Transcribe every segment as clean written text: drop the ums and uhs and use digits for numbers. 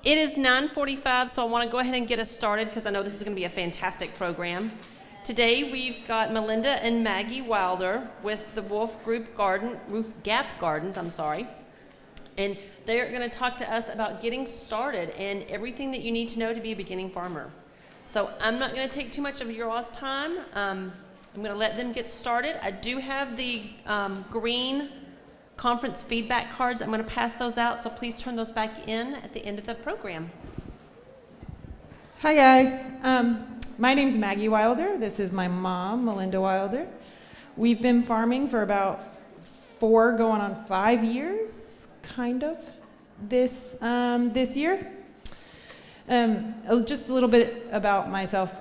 It is 9:45, so I want to go ahead and get us started because I know this is going to be a fantastic program. Today we've got Melinda and Maggie Wilder with the Roof Gap Gardens, and they're going to talk to us about getting started and everything that you need to know to be a beginning farmer. So I'm not going to take too much of your all's time. I'm going to let them get started. I do have the green conference feedback cards. I'm going to pass those out, so please turn those back in at the end of the program. Hi guys, my name's Maggie Wilder. This is my mom, Melinda Wilder. We've been farming for about 4 going on 5 years, kind of, this year. Just a little bit about myself.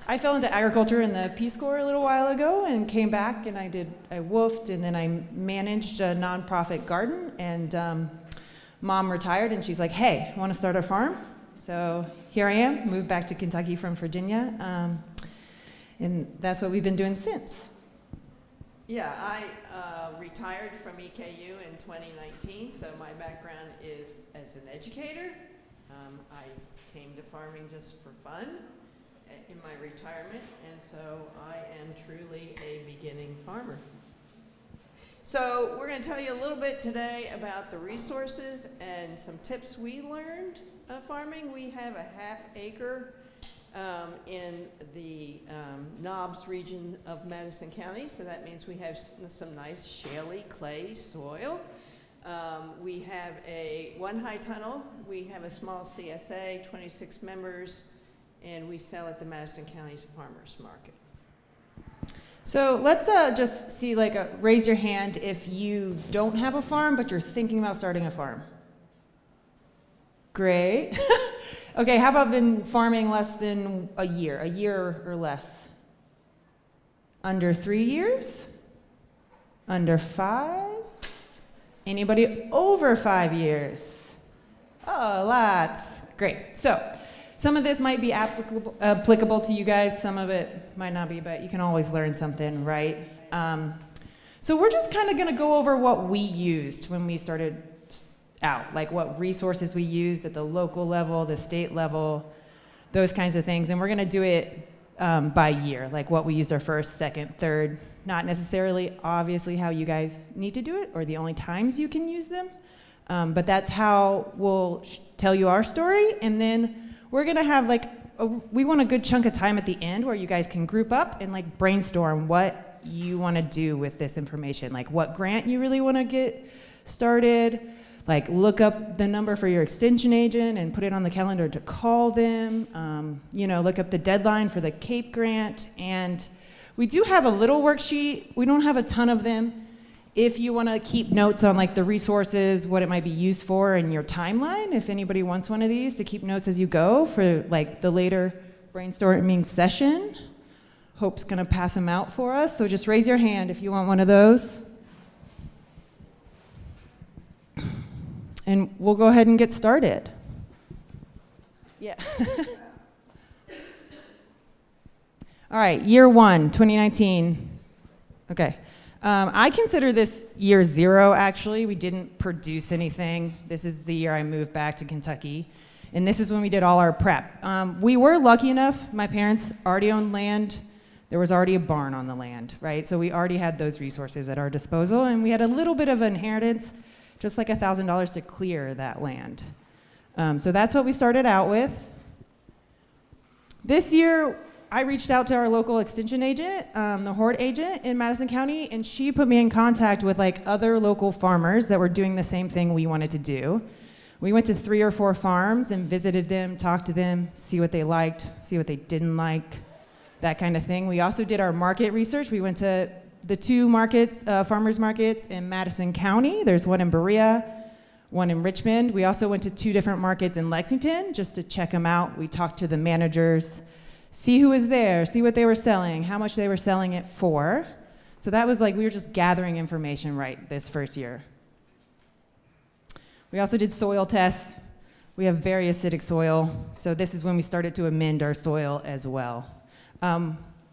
I fell into agriculture in the Peace Corps a little while ago and came back and I woofed and then I managed a nonprofit garden, and mom retired and she's like, hey, want to start a farm? So here I am, moved back to Kentucky from Virginia, and that's what we've been doing since. Yeah, I retired from EKU in 2019, so my background is as an educator. I came to farming just for fun in my retirement, and so I am truly a beginning farmer. So we're going to tell you a little bit today about the resources and some tips we learned of farming. We have a ½ acre in the Knobs region of Madison County, so that means we have some nice shaly clay soil. We have one high tunnel. We have a small CSA, 26 members, and we sell at the Madison County Farmers Market. So let's just see, raise your hand if you don't have a farm, but you're thinking about starting a farm. Great. Okay, how about been farming less than a year or less? Under 3 years? Under 5? Anybody over 5 years? Oh, lots. Great. So some of this might be applicable to you guys, some of it might not be, but you can always learn something, right? So we're just kind of going to go over what we used when we started out, like what resources we used at the local level, the state level, those kinds of things. And we're going to do it by year, like what we used our first, second, third, not necessarily obviously how you guys need to do it or the only times you can use them, but that's how we'll tell you our story. And then we're going to have we want a good chunk of time at the end where you guys can group up and brainstorm what you want to do with this information, like what grant you really want to get started, look up the number for your extension agent and put it on the calendar to call them, look up the deadline for the CAPE grant. And we do have a little worksheet. We don't have a ton of them. If you want to keep notes on the resources, what it might be used for, and your timeline, if anybody wants one of these to keep notes as you go for the later brainstorming session, Hope's going to pass them out for us. So just raise your hand if you want one of those. And we'll go ahead and get started. Yeah. All right, year 1, 2019. Okay. I consider this year 0, actually. We didn't produce anything. This is the year I moved back to Kentucky. And this is when we did all our prep. We were lucky enough. My parents already owned land. There was already a barn on the land, right? So we already had those resources at our disposal. And we had a little bit of inheritance, just like $1,000 to clear that land. So that's what we started out with. This year, I reached out to our local extension agent, the Horde agent in Madison County, and she put me in contact with other local farmers that were doing the same thing we wanted to do. We went to 3 or 4 farms and visited them, talked to them, see what they liked, see what they didn't like, that kind of thing. We also did our market research. We went to the 2 markets, farmers markets in Madison County. There's one in Berea, one in Richmond. We also went to 2 different markets in Lexington just to check them out. We talked to the managers, see who was there, see what they were selling, how much they were selling it for. So that was we were just gathering information this first year. We also did soil tests. We have very acidic soil, so this is when we started to amend our soil as well.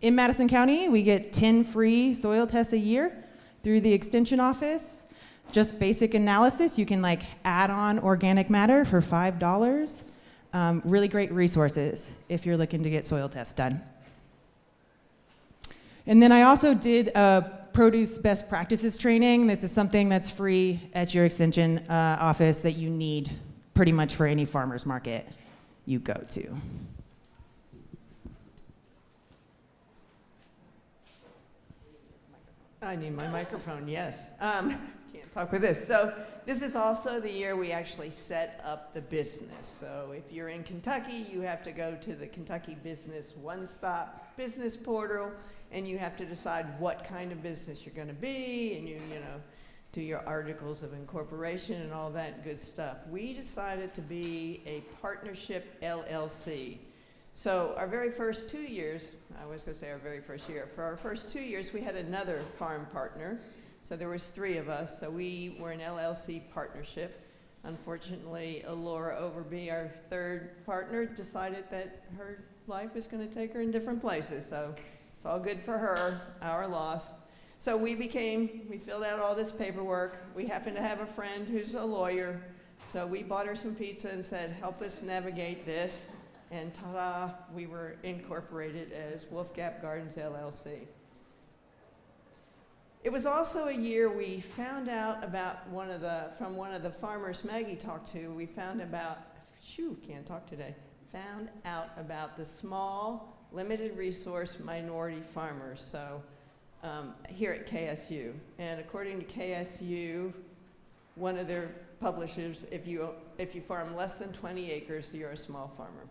In Madison County, we get 10 free soil tests a year through the extension office. just basic analysis. You can like add on organic matter for $5. Really great resources if you're looking to get soil tests done. And then I also did a produce best practices training. This is something that's free at your extension office that you need pretty much for any farmer's market you go to. I need my microphone, yes. Can't talk with this. So this is also the year we actually set up the business. So if you're in Kentucky, you have to go to the Kentucky Business One-Stop Business Portal, and you have to decide what kind of business you're going to be, and you do your articles of incorporation and all that good stuff. We decided to be a partnership LLC. So our very first 2 years, I was going to say our very first year, for our first 2 years we had another farm partner. So there was 3 of us, so we were an LLC partnership. Unfortunately, Laura Overby, our third partner, decided that her life was going to take her in different places. So it's all good for her, our loss. So we filled out all this paperwork. We happened to have a friend who's a lawyer. So we bought her some pizza and said, help us navigate this. And ta-da, we were incorporated as Wolf Gap Gardens LLC. It was also a year we found out about from one of the farmers Maggie talked to, we found out about the small, limited resource minority farmers. So here at KSU. And according to KSU, one of their publishers, if you farm less than 20 acres, you're a small farmer.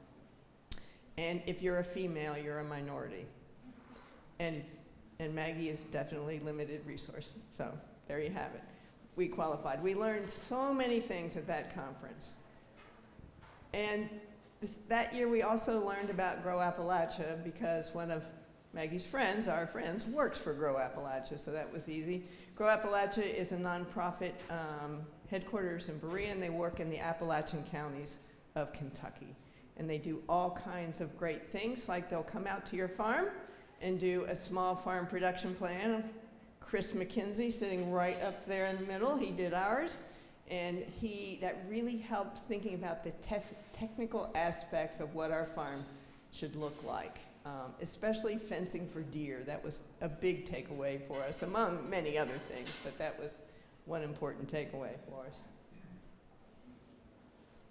And if you're a female, you're a minority. And Maggie is definitely limited resource. So there you have it. We qualified. We learned so many things at that conference. And that year we also learned about Grow Appalachia because one of Maggie's friends, our friends, works for Grow Appalachia, so that was easy. Grow Appalachia is a nonprofit headquarters in Berea, and they work in the Appalachian counties of Kentucky. And they do all kinds of great things, like they'll come out to your farm and do a small farm production plan. Chris McKenzie, sitting right up there in the middle, he did ours. And that really helped thinking about the technical aspects of what our farm should look like, especially fencing for deer. That was a big takeaway for us, among many other things, but that was one important takeaway for us.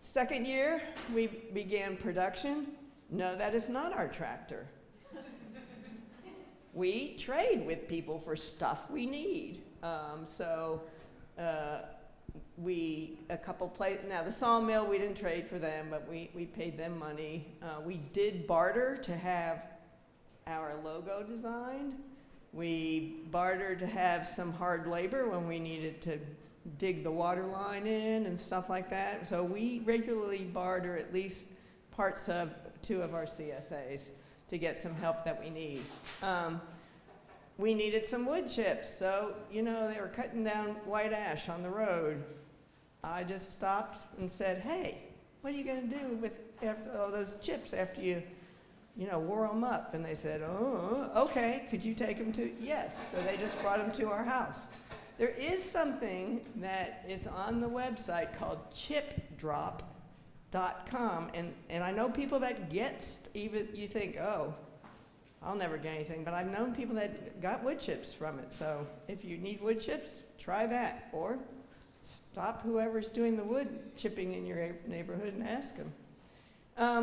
Second year, we began production. No, that is not our tractor. We trade with people for stuff we need. Now the sawmill, we didn't trade for them, but we paid them money. We did barter to have our logo designed. We bartered to have some hard labor when we needed to dig the water line in and stuff like that. So we regularly barter at least parts of 2 of our CSAs to get some help that we need. We needed some wood chips, so they were cutting down white ash on the road. I just stopped and said, hey, what are you going to do with after all those chips after you wore them up? And they said, oh, okay, could you take them to? Yes, so they just brought them to our house. There is something that is on the website called chipdrop.com, and I know people that you think, oh, I'll never get anything, but I've known people that got wood chips from it. So if you need wood chips, try that, or stop whoever's doing the wood chipping in your neighborhood and ask them.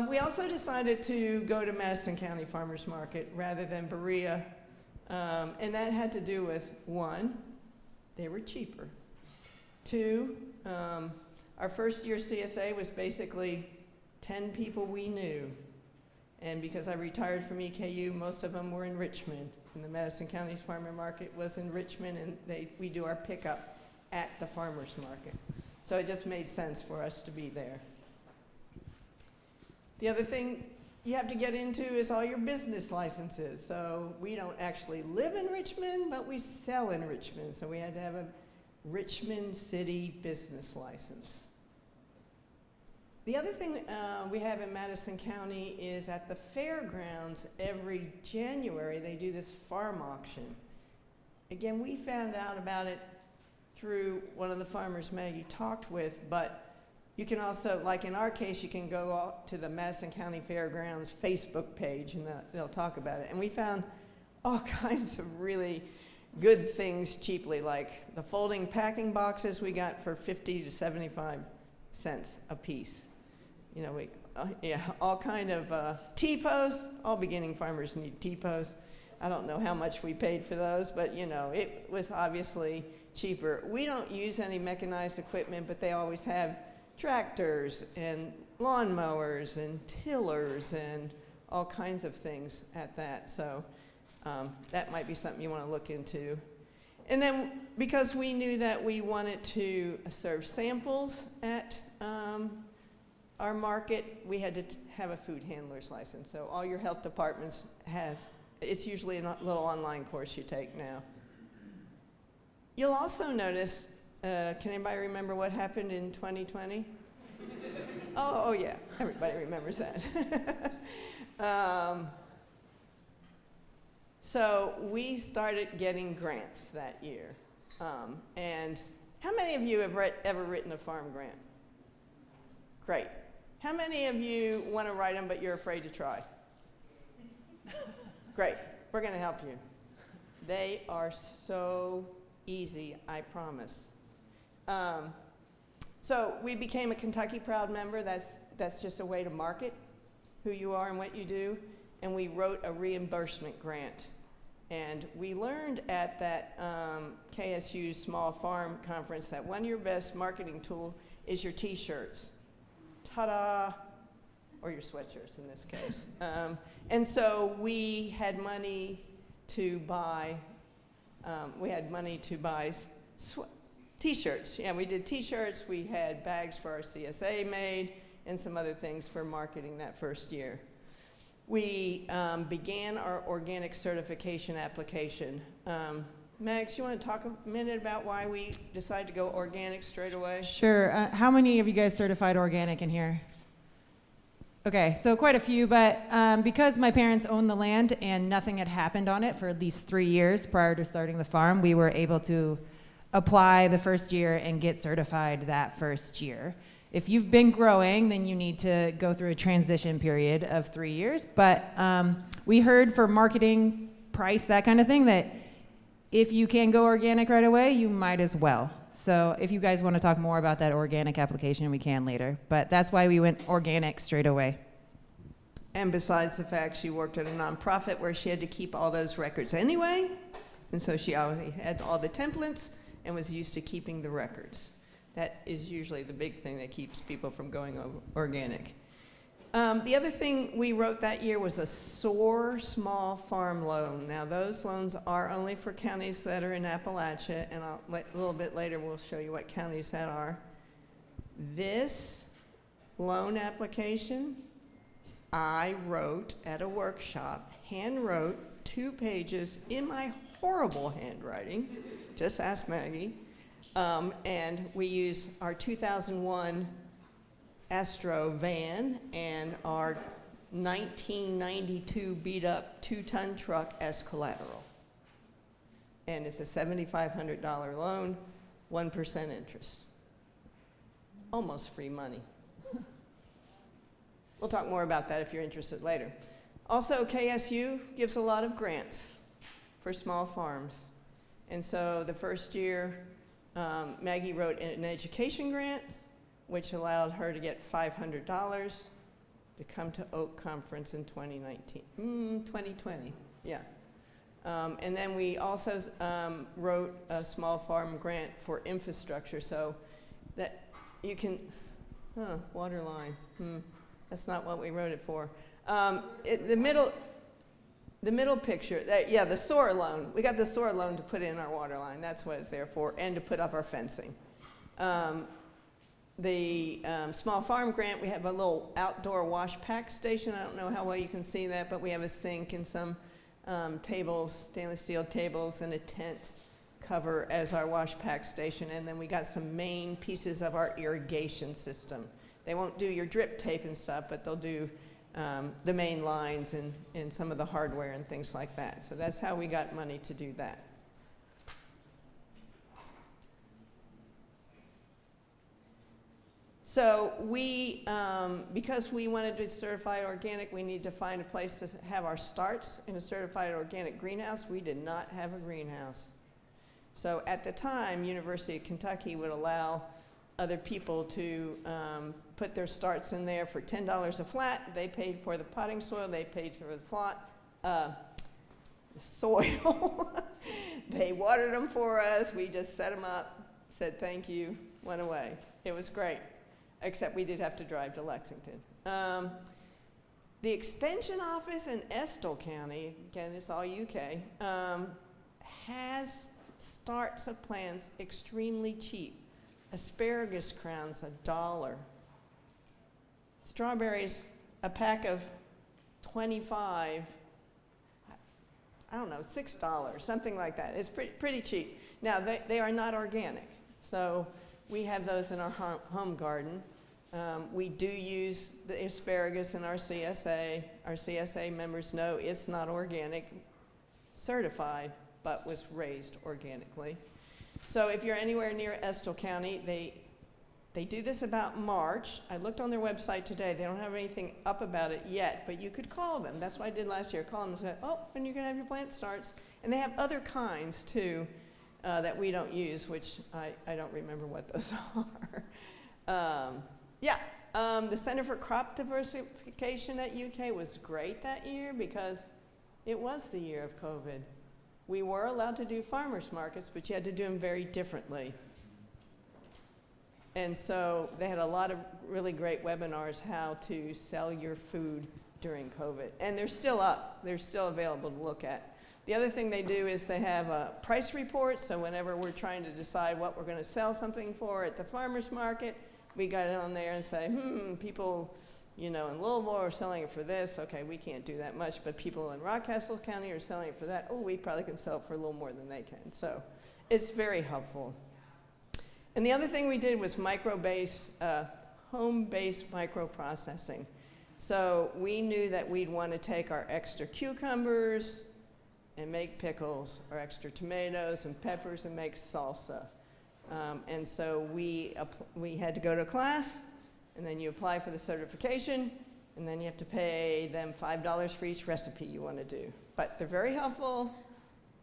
We also decided to go to Madison County Farmers Market rather than Berea, and that had to do with 1, they were cheaper. 2, our first year CSA was basically 10 people we knew. And because I retired from EKU, most of them were in Richmond. And the Madison County Farmer Market was in Richmond, and we do our pickup at the farmer's market. So it just made sense for us to be there. The other thing you have to get into is all your business licenses. So we don't actually live in Richmond, but we sell in Richmond. So we had to have a Richmond City business license. The other thing we have in Madison County is at the fairgrounds every January they do this farm auction. Again, we found out about it through one of the farmers Maggie talked with, but you can also, like in our case, you can go out to the Madison County Fairgrounds Facebook page and they'll talk about it. And we found all kinds of really good things cheaply, like the folding packing boxes we got for 50 to 75 cents a piece. You know, all kind of T-posts. All beginning farmers need T-posts. I don't know how much we paid for those, but you know, it was obviously cheaper. We don't use any mechanized equipment, but they always have tractors and lawnmowers and tillers and all kinds of things at that. So that might be something you want to look into. And then because we knew that we wanted to serve samples at our market, we had to have a food handler's license. So all your health departments it's usually a little online course you take now. You'll also notice, can anybody remember what happened in 2020? Oh yeah, everybody remembers that. So we started getting grants that year. And how many of you have ever written a farm grant? Great. How many of you want to write them but you're afraid to try? Great. We're going to help you. They are so easy, I promise. So we became a Kentucky Proud member. That's just a way to market who you are and what you do. And we wrote a reimbursement grant. And we learned at that KSU Small Farm Conference that one of your best marketing tool is your T-shirts. Ta-da! Or your sweatshirts in this case. And so we had money to buy T-shirts. Yeah, we did T-shirts. We had bags for our CSA made and some other things for marketing that first year. We began our organic certification application. Max, you want to talk a minute about why we decided to go organic straight away? Sure. How many of you guys certified organic in here? Okay, so quite a few, but because my parents owned the land and nothing had happened on it for at least 3 years prior to starting the farm, we were able to apply the first year and get certified that first year. If you've been growing, then you need to go through a transition period of 3 years. But we heard for marketing, price, that kind of thing, that if you can go organic right away, you might as well. So if you guys want to talk more about that organic application, we can later. But that's why we went organic straight away. And besides the fact she worked at a nonprofit where she had to keep all those records anyway, and so she already had all the templates and was used to keeping the records. That is usually the big thing that keeps people from going organic. The other thing we wrote that year was a SOAR small farm loan. Now those loans are only for counties that are in Appalachia, and a little bit later we'll show you what counties that are. This loan application I wrote at a workshop, hand wrote 2 pages in my horrible handwriting, just ask Maggie. And we used our 2001 Astro van and our 1992 beat up 2-ton truck as collateral. And it's a $7,500 loan, 1% interest. Almost free money. We'll talk more about that if you're interested later. Also, KSU gives a lot of grants for small farms. And so the first year, Maggie wrote an education grant, which allowed her to get $500 to come to Oak Conference in 2020, yeah. And then we also wrote a small farm grant for infrastructure, so that you can, water line, that's not what we wrote it for. The middle picture, yeah, the SOAR loan. We got the SOAR loan to put in our water line. That's what it's there for, and to put up our fencing. The small farm grant, we have a little outdoor wash pack station. I don't know how well you can see that, but we have a sink and some tables, stainless steel tables, and a tent cover as our wash pack station. And then we got some main pieces of our irrigation system. They won't do your drip tape and stuff, but they'll do the main lines and some of the hardware and things like that. So that's how we got money to do that. So we, because we wanted to certify organic, we need to find a place to have our starts in a certified organic greenhouse. We did not have a greenhouse. So at the time, University of Kentucky would allow other people to put their starts in there for $10 a flat. They paid for the potting soil, they paid for the soil. They watered them for us. We just set them up, said thank you, went away. It was great, except we did have to drive to Lexington. The extension office in Estill County, again, it's all UK, has starts of plants extremely cheap. Asparagus crowns, $1. Strawberries, a pack of 25, I don't know, $6, something like that. It's pretty cheap. Now, they are not organic, so we have those in our home garden. We do use the asparagus in our CSA. Our CSA members know it's not organic, certified, but was raised organically. So if you're anywhere near Estill County, they do this about March. I looked on their website today. They don't have anything up about it yet, but you could call them. That's what I did last year. Call them and say, oh, when you're going to have your plant starts. And they have other kinds, too, that we don't use, which I don't remember what those are. The Center for Crop Diversification at UK was great that year because it was the year of COVID. We were allowed to do farmers markets, but you had to do them very differently. And so they had a lot of really great webinars how to sell your food during COVID. And they're still up. They're still available to look at. The other thing they do is they have a price report. So whenever we're trying to decide what we're going to sell something for at the farmers market, we got it on there and say, people, in Louisville are selling it for this. Okay, we can't do that much, but people in Rockcastle County are selling it for that. Oh, we probably can sell it for a little more than they can. So it's very helpful. And the other thing we did was home-based microprocessing. So we knew that we'd want to take our extra cucumbers and make pickles, or extra tomatoes and peppers and make salsa. And so we had to go to a class, and then you apply for the certification, and then you have to pay them $5 for each recipe you want to do. But they're very helpful,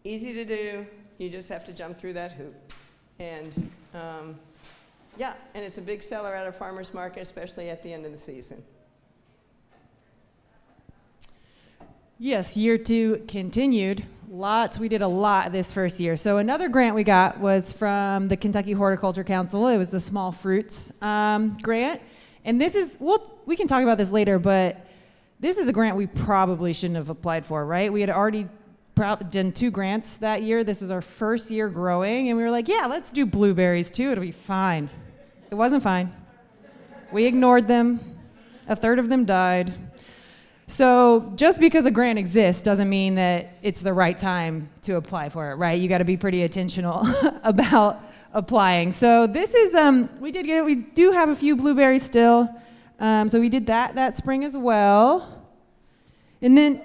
easy to do. You just have to jump through that hoop. And and it's a big seller at a farmer's market, especially at the end of the season. Yes, year 2 continued. We did a lot this first year. So another grant we got was from the Kentucky Horticulture Council. It was the Small Fruits grant. And this is, we can talk about this later, but this is a grant we probably shouldn't have applied for, right? We had already done 2 grants that year. This was our first year growing, and we were like, yeah, let's do blueberries too. It'll be fine. It wasn't fine. We ignored them. A third of them died. So just because a grant exists doesn't mean that it's the right time to apply for it, right? You got to be pretty intentional about applying. So this is, we do have a few blueberries still. So we did that spring as well. And then,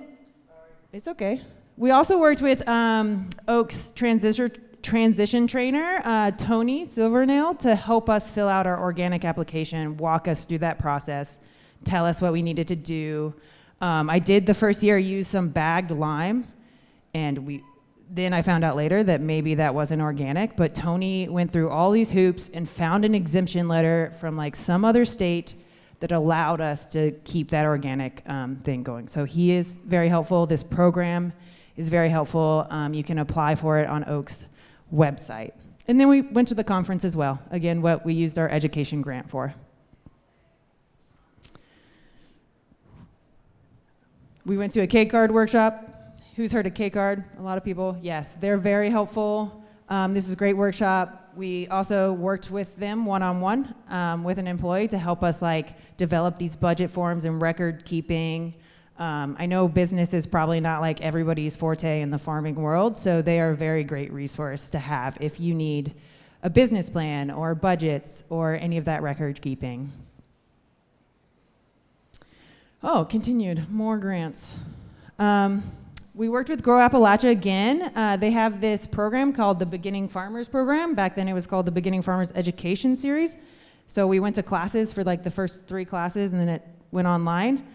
it's okay. We also worked with Oak's transition trainer, Tony Silvernail, to help us fill out our organic application, walk us through that process, tell us what we needed to do. I did the first year use some bagged lime, and then I found out later that maybe that wasn't organic, but Tony went through all these hoops and found an exemption letter from some other state that allowed us to keep that organic thing going. So he is very helpful. This program is very helpful. You can apply for it on Oak's website. And then we went to the conference as well. Again, what we used our education grant for. We went to a K-Card workshop. Who's heard of K-Card? A lot of people. Yes, they're very helpful. This is a great workshop. We also worked with them one-on-one with an employee to help us develop these budget forms and record keeping. I know business is probably not everybody's forte in the farming world, so they are a very great resource to have if you need a business plan or budgets or any of that record keeping. Oh, continued, more grants. We worked with Grow Appalachia again. They have this program called the Beginning Farmers Program. Back then it was called the Beginning Farmers Education Series. So we went to classes for like the first 3 classes, and then it went online.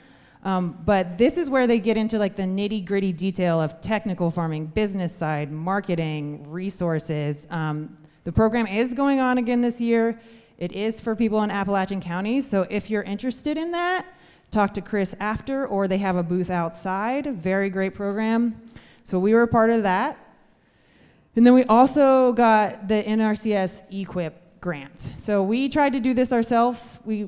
But this is where they get into like the nitty gritty detail of technical farming, business side, marketing, resources. The program is going on again this year. It is for people in Appalachian counties. So if you're interested in that, talk to Chris after, or they have a booth outside. Very great program. So we were a part of that. And then we also got the NRCS EQIP grant. So we tried to do this ourselves. We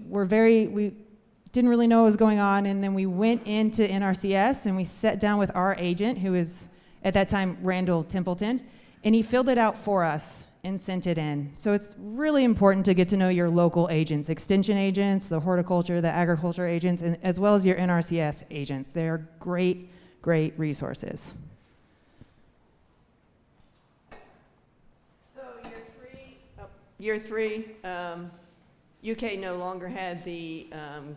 didn't really know what was going on, and then we went into NRCS and we sat down with our agent, who is at that time Randall Templeton, and he filled it out for us and sent it in. So it's really important to get to know your local agents, extension agents, the horticulture, the agriculture agents, and as well as your NRCS agents. They're great, great resources. So year three, UK no longer had the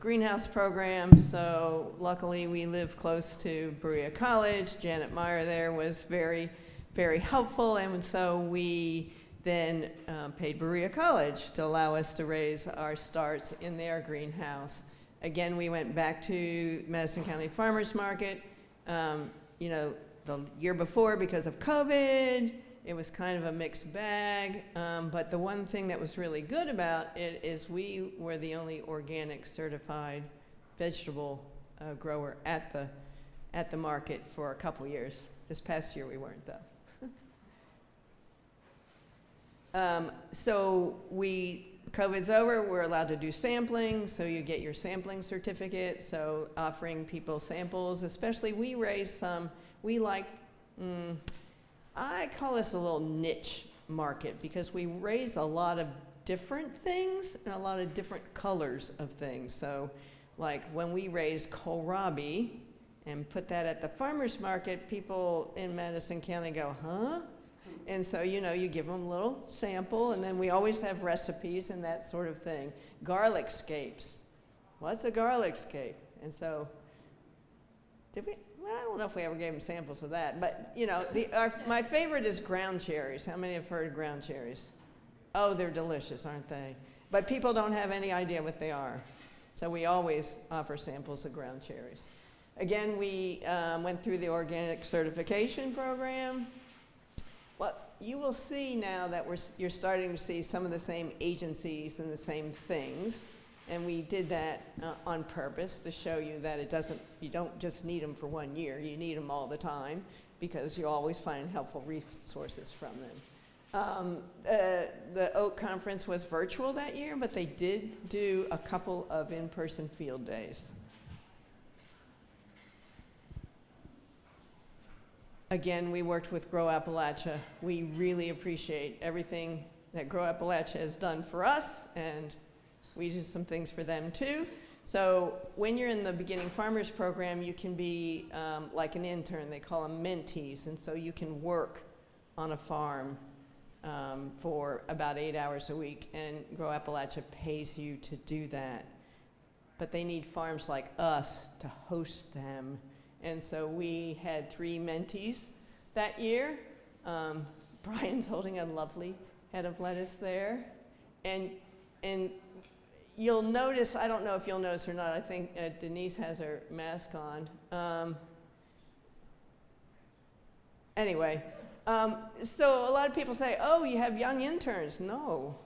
greenhouse program, so luckily we live close to Berea College. Janet Meyer there was very, very helpful, and so we then paid Berea College to allow us to raise our starts in their greenhouse. Again, we went back to Madison County Farmers Market, you know, the year before because of COVID. It was kind of a mixed bag, but the one thing that was really good about it is we were the only organic certified vegetable grower at the market for a couple years. This past year we weren't, though. So COVID's over, we're allowed to do sampling, so you get your sampling certificate, so offering people samples, especially we raised some, I call this a little niche market because we raise a lot of different things and a lot of different colors of things. So like when we raise kohlrabi and put that at the farmer's market, people in Madison County go, huh? And so, you know, you give them a little sample, and then we always have recipes and that sort of thing. Garlic scapes. What's a garlic scape? And so, did we? Well, I don't know if we ever gave them samples of that, but you know, my favorite is ground cherries. How many have heard of ground cherries? Oh, they're delicious, aren't they? But people don't have any idea what they are. So we always offer samples of ground cherries. Again, we went through the organic certification program. Well, you will see now that you're starting to see some of the same agencies and the same things. And we did that on purpose to show you that you don't just need them for 1 year, you need them all the time because you always find helpful resources from them. The Oak Conference was virtual that year, but they did do a couple of in-person field days. Again, we worked with Grow Appalachia. We really appreciate everything that Grow Appalachia has done for us, and we do some things for them too. So when you're in the Beginning Farmers program, you can be like an intern. They call them mentees. And so you can work on a farm for about 8 hours a week, and Grow Appalachia pays you to do that. But they need farms like us to host them. And so we had 3 mentees that year. Brian's holding a lovely head of lettuce there. And you'll notice, I don't know if you'll notice or not, I think Denise has her mask on. Anyway, so a lot of people say, oh, you have young interns. No.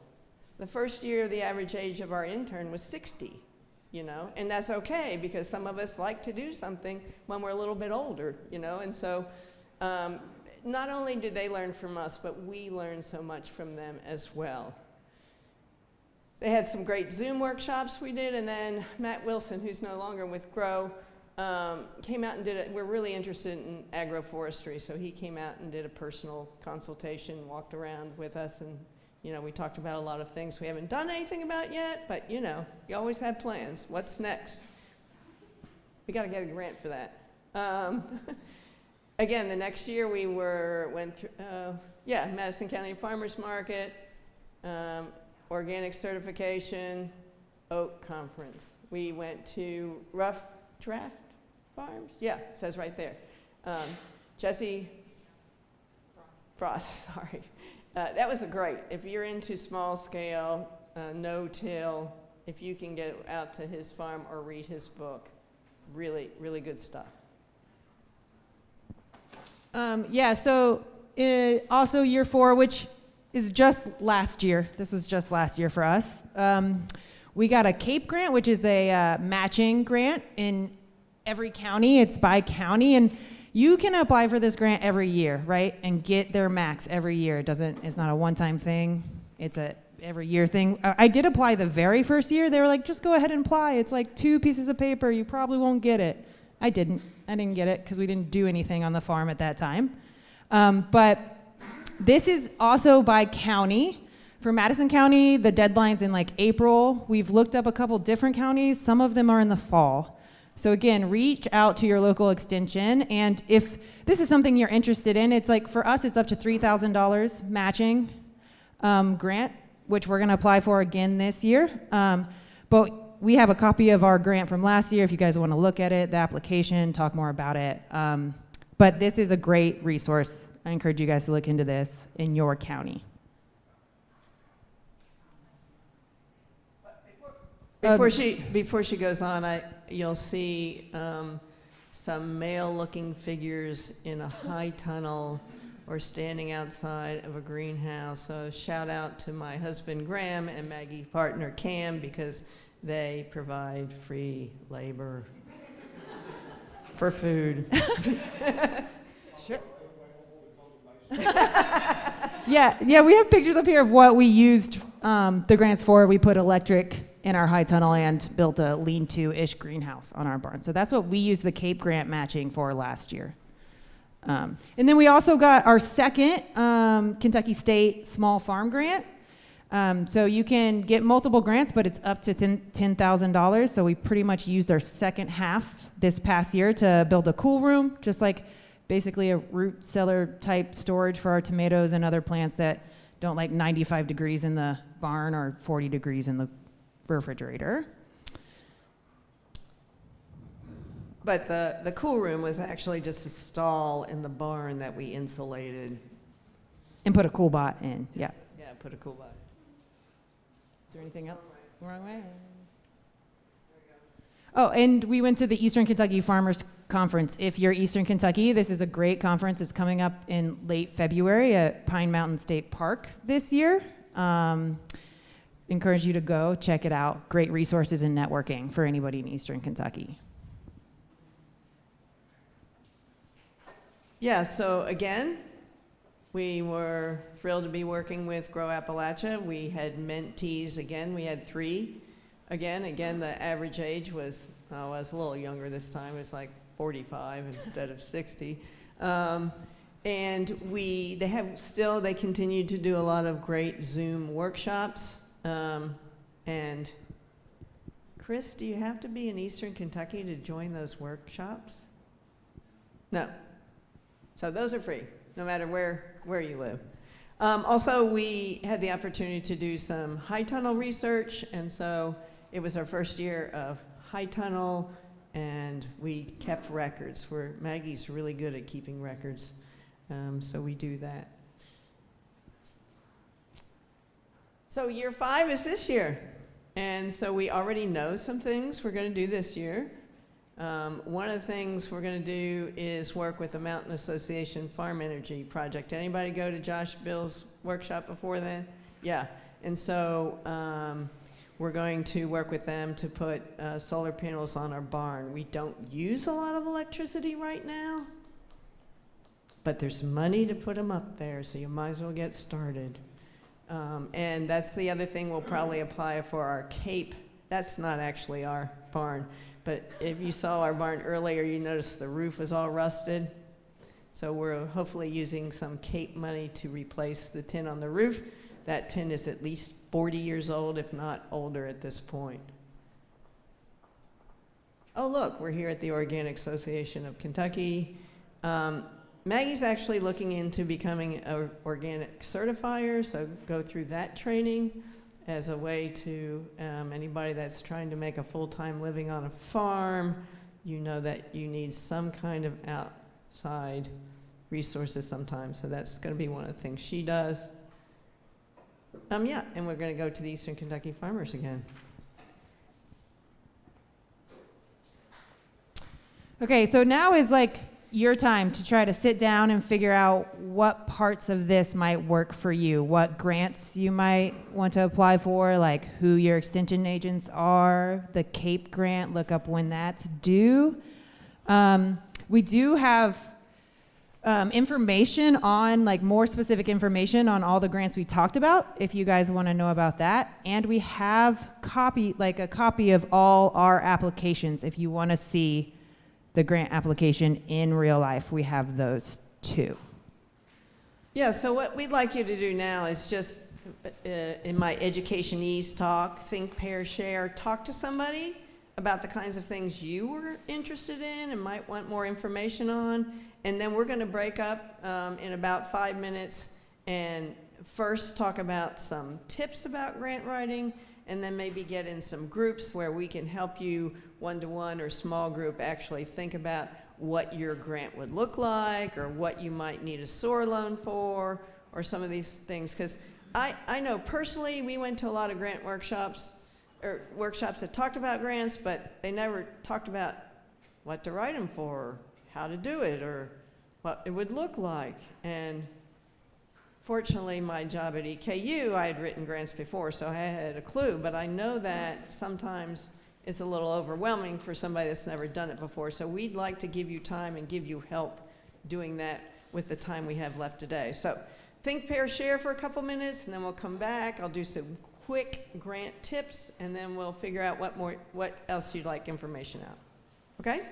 The first year, the average age of our intern was 60, you know, and that's okay because some of us like to do something when we're a little bit older, you know, and so not only do they learn from us, but we learn so much from them as well. They had some great Zoom workshops we did, and then Matt Wilson, who's no longer with Grow, came out and did it. We're really interested in agroforestry, so he came out and did a personal consultation, walked around with us, and you know, we talked about a lot of things we haven't done anything about yet, but you know, you always have plans. What's next? We got to get a grant for that. Again, the next year we went through, Madison County Farmers Market, organic certification, Oak Conference. We went to Rough Draft Farms. Yeah, it says right there. Jesse Frost, sorry. That was great. If you're into small scale no-till. If you can get out to his farm or read his book, really, really good stuff. Yeah, so also year 4, which is just last year. This was just last year for us. We got a CAPE grant, which is a matching grant in every county. It's by county, and you can apply for this grant every year, right? And get their max every year. It's not a one-time thing. It's a every year thing. I did apply the very first year. They were like, just go ahead and apply. It's like 2 pieces of paper. You probably won't get it. I didn't get it because we didn't do anything on the farm at that time. But this is also by county. For Madison County, the deadline's in like April. We've looked up a couple different counties. Some of them are in the fall. So again, reach out to your local extension. And if this is something you're interested in, it's like for us, it's up to $3,000 matching grant, which we're going to apply for again this year. But we have a copy of our grant from last year if you guys want to look at it, the application, talk more about it. But this is a great resource. I encourage you guys to look into this in your county. Before she goes on, you'll see some male-looking figures in a high tunnel or standing outside of a greenhouse. So shout out to my husband Graham and Maggie partner Cam, because they provide free labor for food. Sure. Yeah, we have pictures up here of what we used the grants for. We put electric in our high tunnel and built a lean-to-ish greenhouse on our barn. So that's what we used the CAPE grant matching for last year. And then we also got our second Kentucky State Small Farm Grant. So you can get multiple grants, but it's up to $10,000. So we pretty much used our second half this past year to build a cool room, just like basically a root cellar type storage for our tomatoes and other plants that don't like 95 degrees in the barn or 40 degrees in the refrigerator. But the cool room was actually just a stall in the barn that we insulated. And put a cool bot in, yeah. Yeah, put a cool bot. Is there anything else? Wrong way. Oh, and we went to the Eastern Kentucky Farmers Conference. If you're Eastern Kentucky, this is a great conference. It's coming up in late February at Pine Mountain State Park this year. Encourage you to go check it out. Great resources and networking for anybody in Eastern Kentucky. Yeah, so again, we were thrilled to be working with Grow Appalachia. We had mentees again. We had 3. Again, the average age was, I was a little younger this time. It was like 45 instead of 60. And they continue to do a lot of great Zoom workshops. And Chris, do you have to be in Eastern Kentucky to join those workshops? No. So those are free, no matter where you live. Also, we had the opportunity to do some high tunnel research, and so it was our first year of high tunnel, and we kept records. Maggie's really good at keeping records, so we do that. So year 5 is this year, and so we already know some things we're going to do this year. One of the things we're going to do is work with the Mountain Association Farm Energy Project. Anybody go to Josh Bill's workshop before then? Yeah. And so we're going to work with them to put solar panels on our barn. We don't use a lot of electricity right now, but there's money to put them up there, so you might as well get started. And that's the other thing we'll probably apply for our CAPE. That's not actually our barn. But if you saw our barn earlier, you noticed the roof was all rusted. So we're hopefully using some CAPE money to replace the tin on the roof. That tin is at least 40 years old, if not older at this point. Oh, look, we're here at the Organic Association of Kentucky. Maggie's actually looking into becoming an organic certifier, so go through that training as a way to anybody that's trying to make a full-time living on a farm. You know that you need some kind of outside resources sometimes, so that's going to be one of the things she does. Yeah, and we're going to go to the Eastern Kentucky Farmers again. Okay, so now is like your time to try to sit down and figure out what parts of this might work for you, what grants you might want to apply for, like who your extension agents are, the CAPE grant, look up when that's due. We do have information on, like more specific information on all the grants we talked about, if you guys want to know about that. And we have a copy of all our applications if you want to see the grant application in real life. We have those too. Yeah, so what we'd like you to do now is just, in my Education Ease talk, think, pair, share, talk to somebody about the kinds of things you were interested in and might want more information on. And then we're going to break up in about 5 minutes and first talk about some tips about grant writing, and then maybe get in some groups where we can help you one-to-one or small group actually think about what your grant would look like, or what you might need a SOAR loan for, or some of these things. Because I know personally, we went to a lot of grant workshops, or workshops that talked about grants, but they never talked about what to write them for, or how to do it, or what it would look like. And fortunately, my job at EKU, I had written grants before, so I had a clue, but I know that sometimes it's a little overwhelming for somebody that's never done it before. So we'd like to give you time and give you help doing that with the time we have left today. So think, pair, share for a couple minutes, and then we'll come back. I'll do some quick grant tips, and then we'll figure out what else you'd like information out. Okay?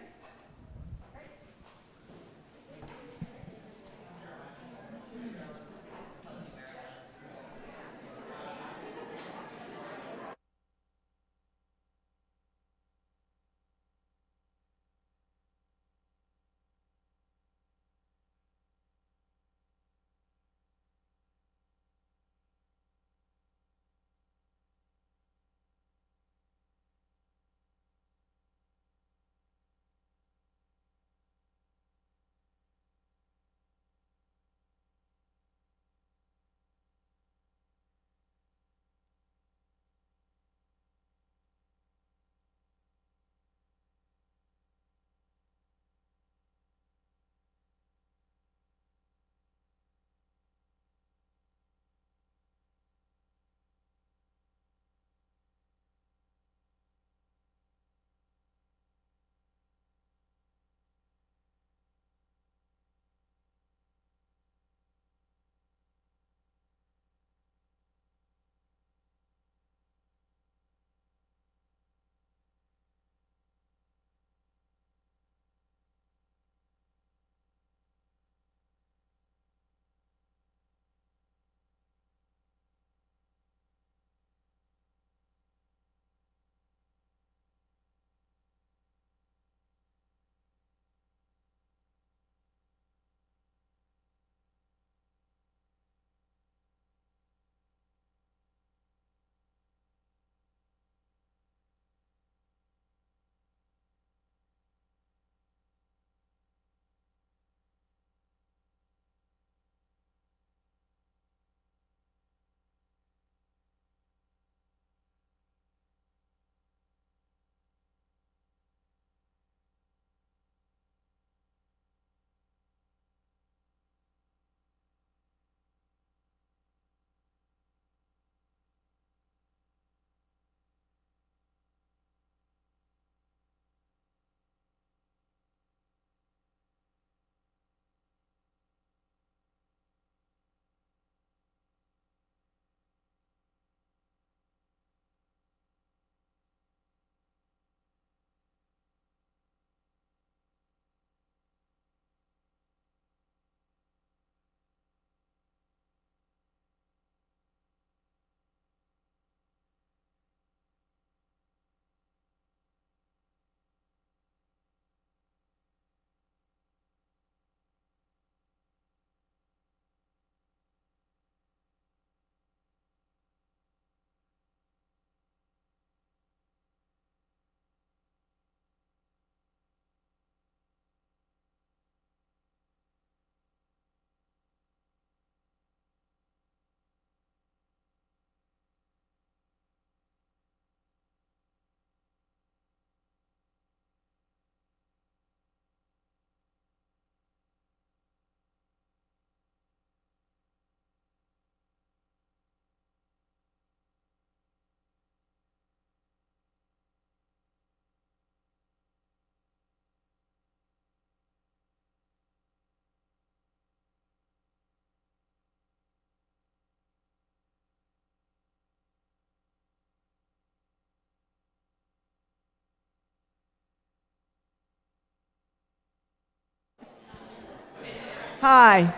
Hi.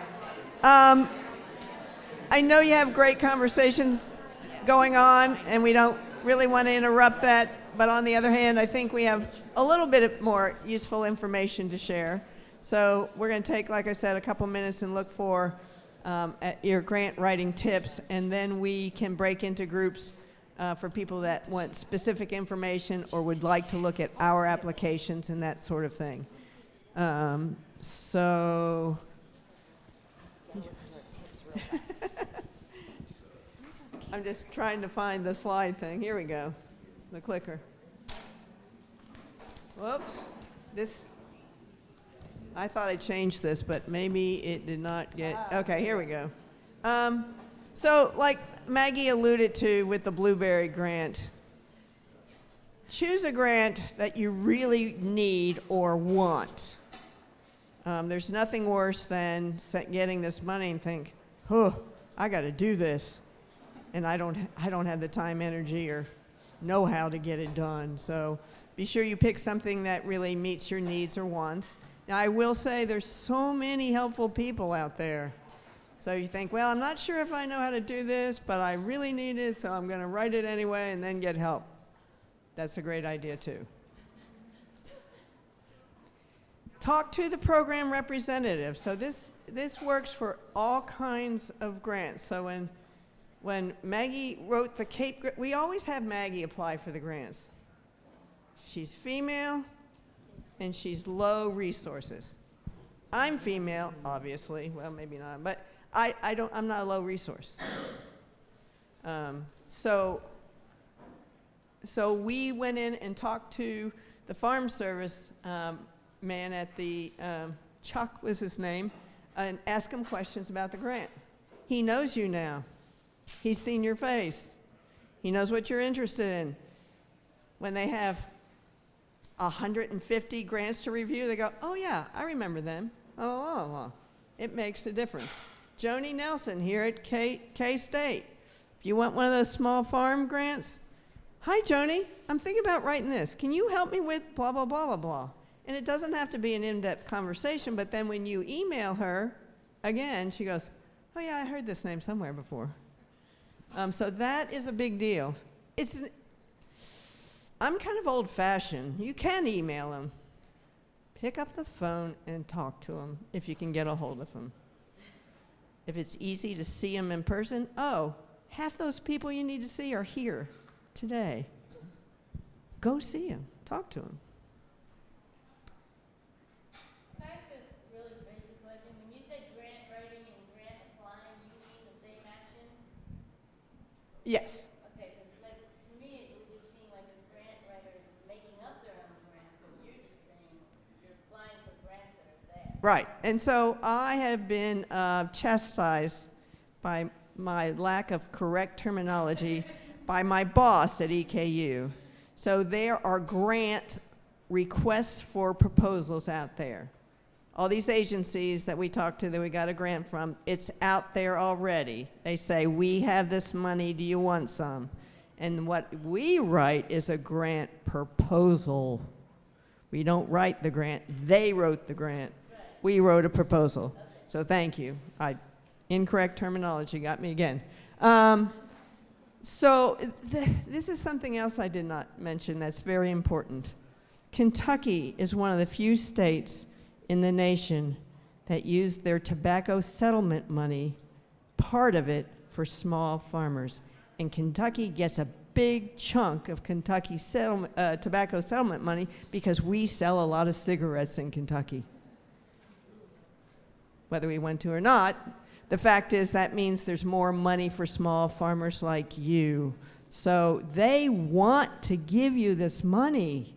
I know you have great conversations going on, and we don't really want to interrupt that. But on the other hand, I think we have a little bit more useful information to share. So we're going to take, like I said, a couple minutes and look for at your grant writing tips, and then we can break into groups for people that want specific information or would like to look at our applications and that sort of thing. So I'm just trying to find the slide thing. Here we go, the clicker. Whoops, I thought I changed this, but maybe it did not get, okay, here we go. So like Maggie alluded to with the Blueberry grant, choose a grant that you really need or want. There's nothing worse than getting this money and think, oh, I got to do this, and I don't have the time, energy, or know how to get it done. So be sure you pick something that really meets your needs or wants. Now, I will say there's so many helpful people out there. So you think, well, I'm not sure if I know how to do this, but I really need it, so I'm going to write it anyway and then get help. That's a great idea, too. Talk to the program representative. So this works for all kinds of grants. So when Maggie wrote the CAPE, we always have Maggie apply for the grants. She's female, and she's low resources. I'm female, obviously. Well, maybe not, but I'm not a low resource. So we went in and talked to the Farm Service man at the, Chuck was his name, and asked him questions about the grant. He knows you now. He's seen your face. He knows what you're interested in. When they have 150 grants to review, they go, oh yeah, I remember them. Oh. It makes a difference. Joni Nelson here at K-State. If you want one of those small farm grants, hi Joni, I'm thinking about writing this. Can you help me with blah, blah, blah, blah, blah? And it doesn't have to be an in-depth conversation, but then when you email her, again, she goes, oh yeah, I heard this name somewhere before. So that is a big deal. I'm kind of old-fashioned. You can email them. Pick up the phone and talk to them if you can get a hold of them. If it's easy to see them in person, half those people you need to see are here today. Go see them. Talk to them. Can I ask a really basic question? When you say grant writing and grant applying, you mean the same action? Yes. Okay, because like, to me, it would just seem like a grant writer is making up their own grant, but you're just saying you're applying for grants that are there. Right. And so I have been chastised by my lack of correct terminology by my boss at EKU. So there are grant requests for proposals out there. All these agencies that we talked to that we got a grant from, it's out there already. They say, we have this money, do you want some? And what we write is a grant proposal. We don't write the grant, they wrote the grant. We wrote a proposal. So thank you. Incorrect terminology got me again. This is something else I did not mention that's very important. Kentucky is one of the few states in the nation that use their tobacco settlement money, part of it, for small farmers. And Kentucky gets a big chunk of Kentucky tobacco settlement money because we sell a lot of cigarettes in Kentucky. Whether we want to or not, the fact is that means there's more money for small farmers like you. So they want to give you this money.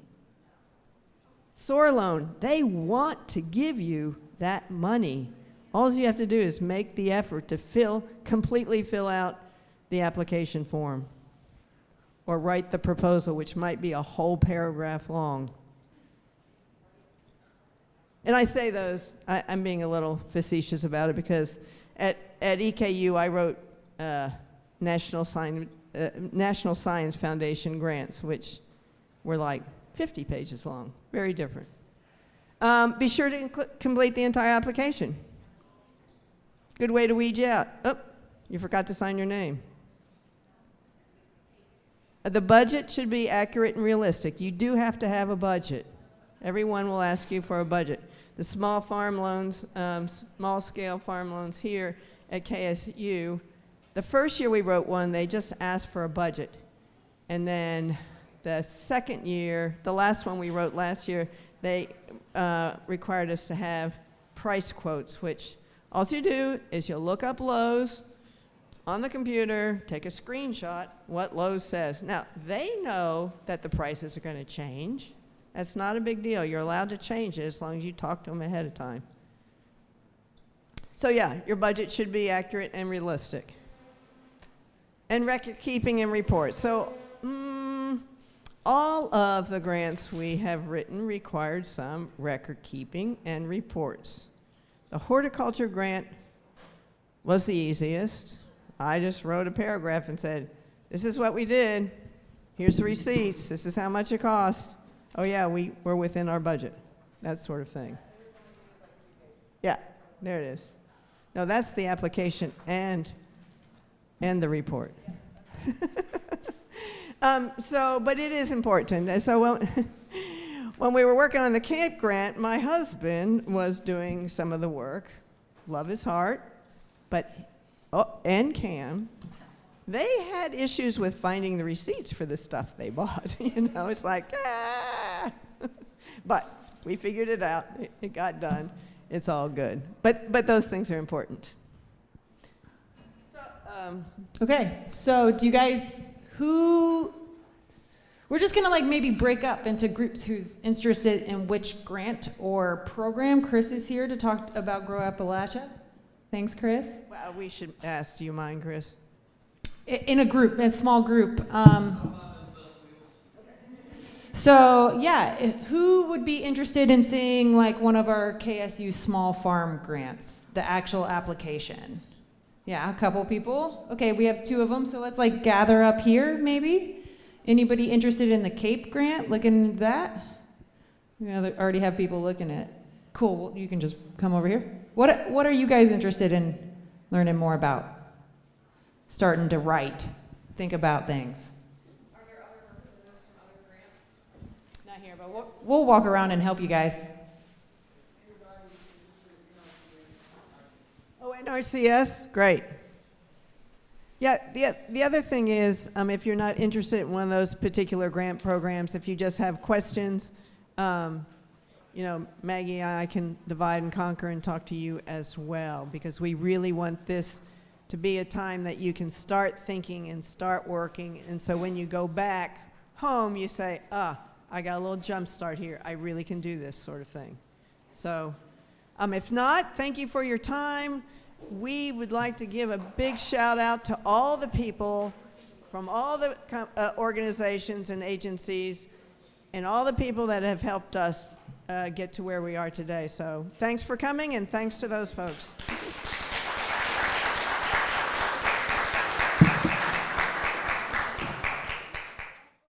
SOAR loan, they want to give you that money. All you have to do is make the effort to completely fill out the application form or write the proposal, which might be a whole paragraph long. And I say those, I'm being a little facetious about it because at EKU I wrote National Science Foundation grants, which were like 50 pages long, very different. Be sure to complete the entire application. Good way to weed you out. Oh, you forgot to sign your name. The budget should be accurate and realistic. You do have to have a budget. Everyone will ask you for a budget. The small farm loans, small scale farm loans here at KSU, the first year we wrote one, they just asked for a budget. And then the second year, the last one we wrote last year, they required us to have price quotes, which all you do is you look up Lowe's on the computer, take a screenshot, what Lowe's says. Now, they know that the prices are going to change. That's not a big deal. You're allowed to change it as long as you talk to them ahead of time. So yeah, your budget should be accurate and realistic. And record keeping and reports. So all of the grants we have written required some record keeping and reports. The horticulture grant was the easiest. I just wrote a paragraph and said, this is what we did. Here's the receipts. This is how much it cost. Oh yeah, we're within our budget. That sort of thing. Yeah, there it is. No, that's the application and the report. But it is important. And so when we were working on the camp grant, my husband was doing some of the work. Love his heart, and Cam, they had issues with finding the receipts for the stuff they bought. It's like, But we figured it out. It got done. It's all good. But those things are important. So, Okay, so do you guys, we're just gonna maybe break up into groups who's interested in which grant or program. Chris is here to talk about Grow Appalachia. Thanks, Chris. well, we should ask, do you mind, Chris? In a group, in a small group. So yeah, who would be interested in seeing one of our KSU small farm grants, the actual application? Yeah, a couple people. Okay, we have 2 of them, so let's gather up here maybe. Anybody interested in the CAPE grant? Looking at that? They already have people looking at it. Cool, well, you can just come over here. What are you guys interested in learning more about? Starting to write, think about things. Are there other representatives from other grants? Not here, but we'll walk around and help you guys. Oh, NRCS? Great. Yeah, the other thing is, if you're not interested in one of those particular grant programs, if you just have questions, Maggie and I can divide and conquer and talk to you as well, because we really want this to be a time that you can start thinking and start working. And so when you go back home, you say, I got a little jump start here. I really can do this sort of thing. So if not, thank you for your time. We would like to give a big shout out to all the people from all the organizations and agencies and all the people that have helped us get to where we are today. So thanks for coming, and thanks to those folks.